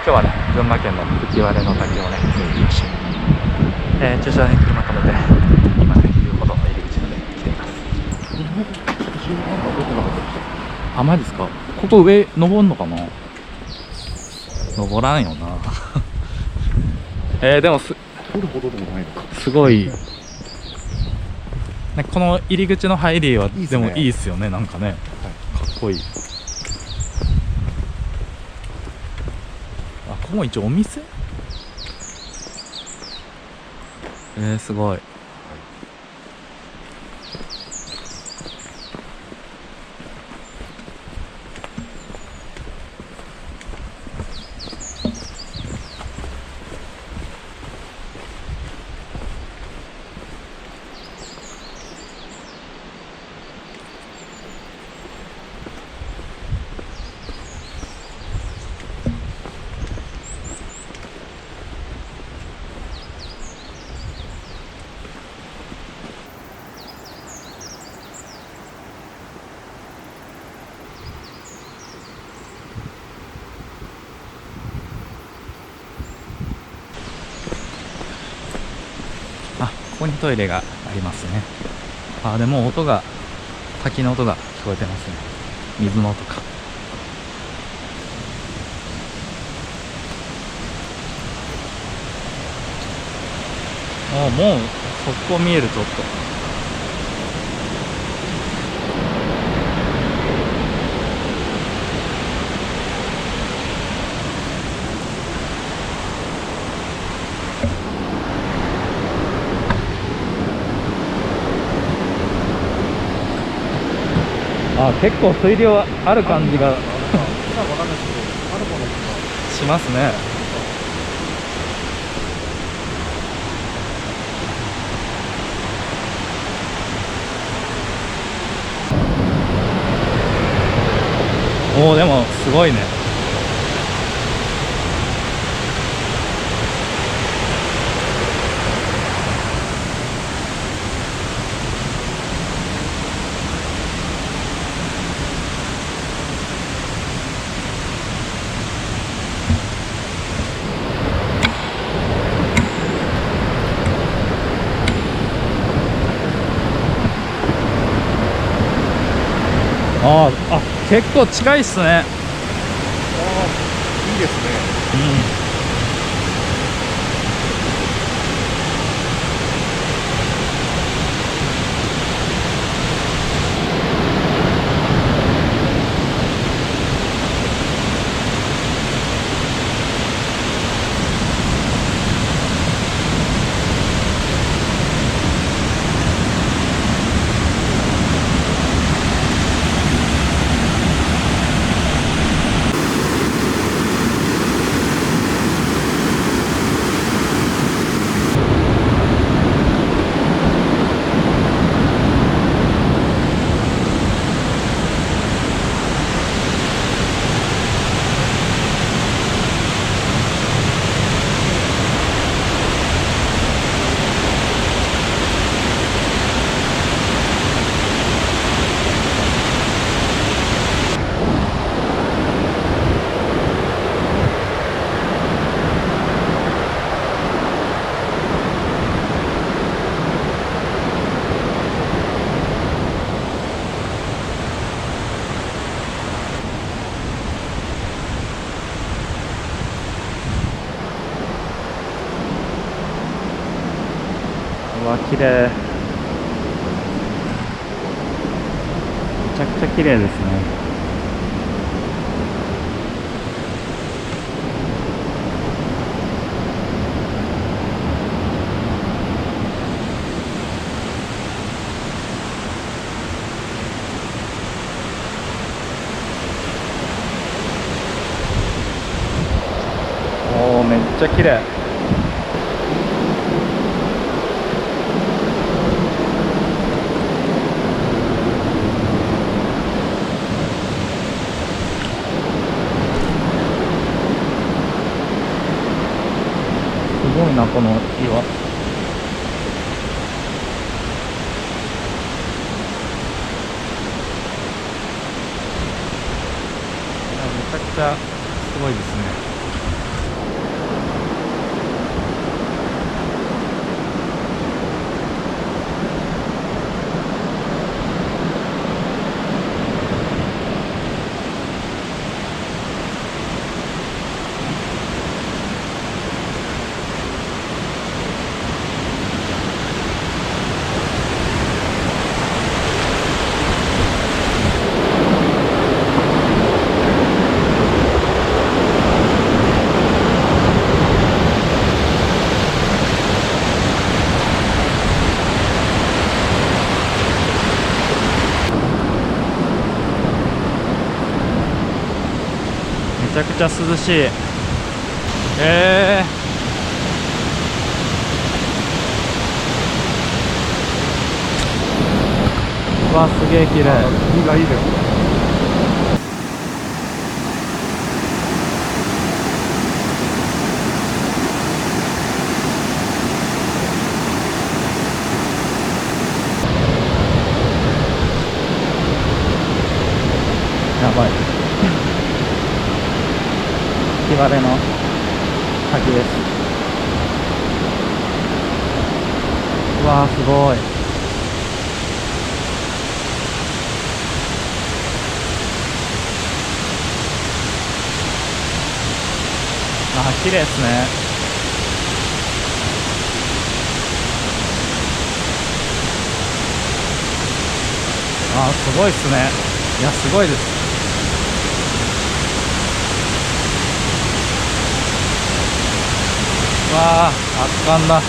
日はね、群馬県の吹割の滝をね、見に行きました。駐車場に車止めて、今ね、遊歩道の入り口まで来ています。あ、マジですか。ここ上登んのかな。登らんよな。でもすごい、ね、この入り口の入りはでもいいっすよね。なんかね、かっこいい。あ、ここも一応お店。すごい。ここにトイレがありますね。でも音が、滝の音が聞こえてますね。水の音か。もうそこ見える。ちょっと結構水量ある感じがしますね。でもすごいね。結構近いっすね。いいですね。綺麗。めちゃくちゃ綺麗ですね。めっちゃ綺麗。すごいな、この岩。めちゃくちゃすごいですね。ちゃくちゃ涼しい。うわ、すげえ綺麗。海がいいですね。やばい。日晴れの滝です。うわー、すごい。あ、綺麗ですね。あ、すごいっすね。いや、すごいです。わあ、圧巻だ。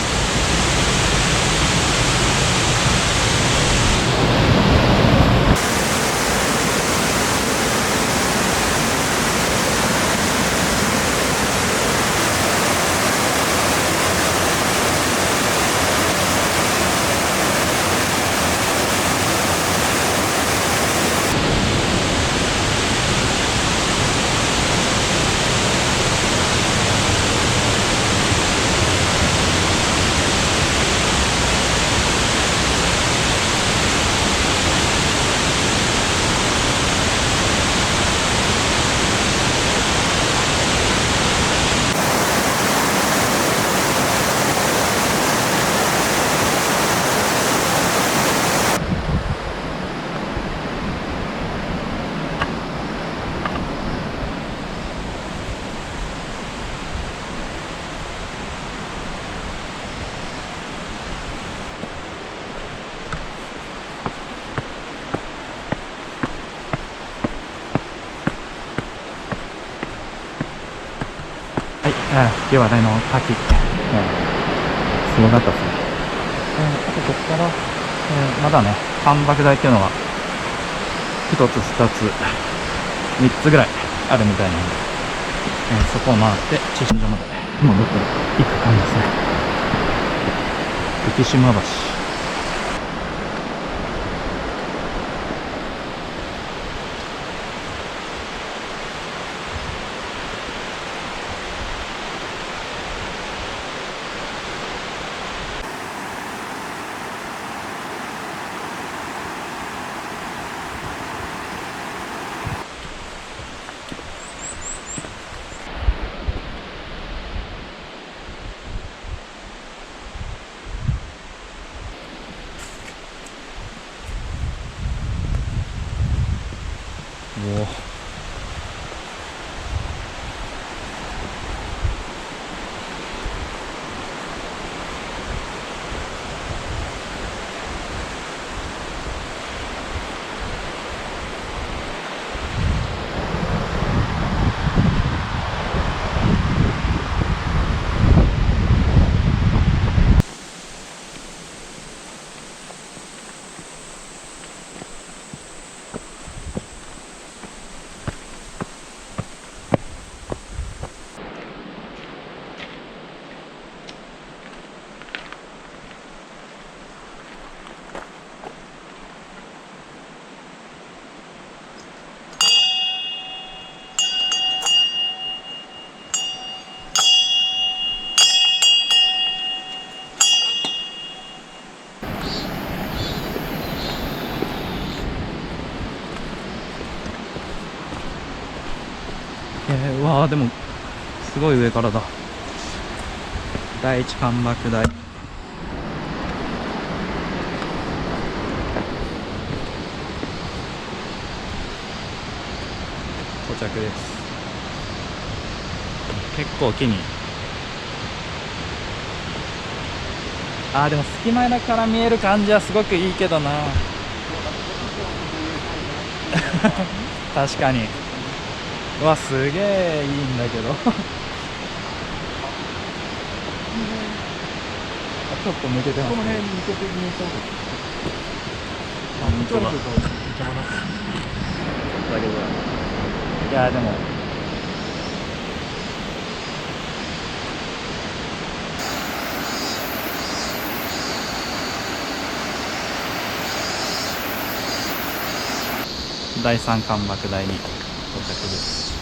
はい、日割れの滝、すごかったですね。あとここから、まだね、干爆台っていうのが1つ、2つ、3つぐらいあるみたいなので、そこを回って駐車場まで戻っていく感じですね。浮島橋。おお、うわー、でもすごい上からだ。第一干爆台。到着です。結構木に、でも隙間だから見える感じはすごくいいけどな。確かに。うわ、すげえいいんだけど。ちょっと抜けてます。この辺抜けてみそうです。本当だ。ちょっとだけぐらい。いやでも第三関幕台に到着です。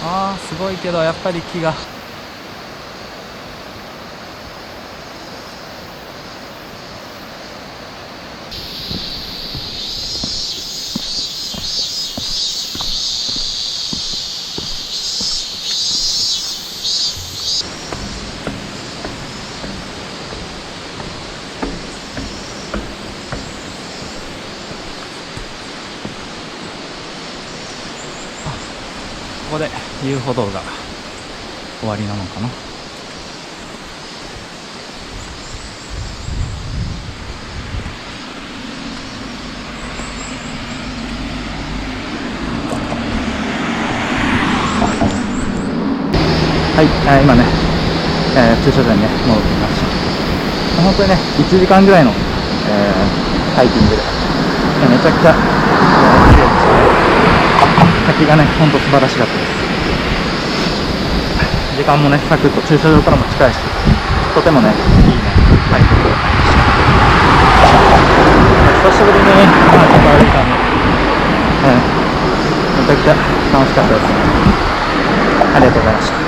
あーすごいけどやっぱり木がここで遊歩道が終わりなのかな。はい、今ね、駐車場にね戻ってきました。本当にね1時間ぐらいの、ハイキングでめちゃくちゃ、綺麗でしたね。滝がねほんと素晴らしかったです。時間もねサクッと駐車場からも近いし、とてもねいいねハイキングで久しぶりにちょっと歩いたんで、めちゃくちゃ楽しかったです。ありがとうございました。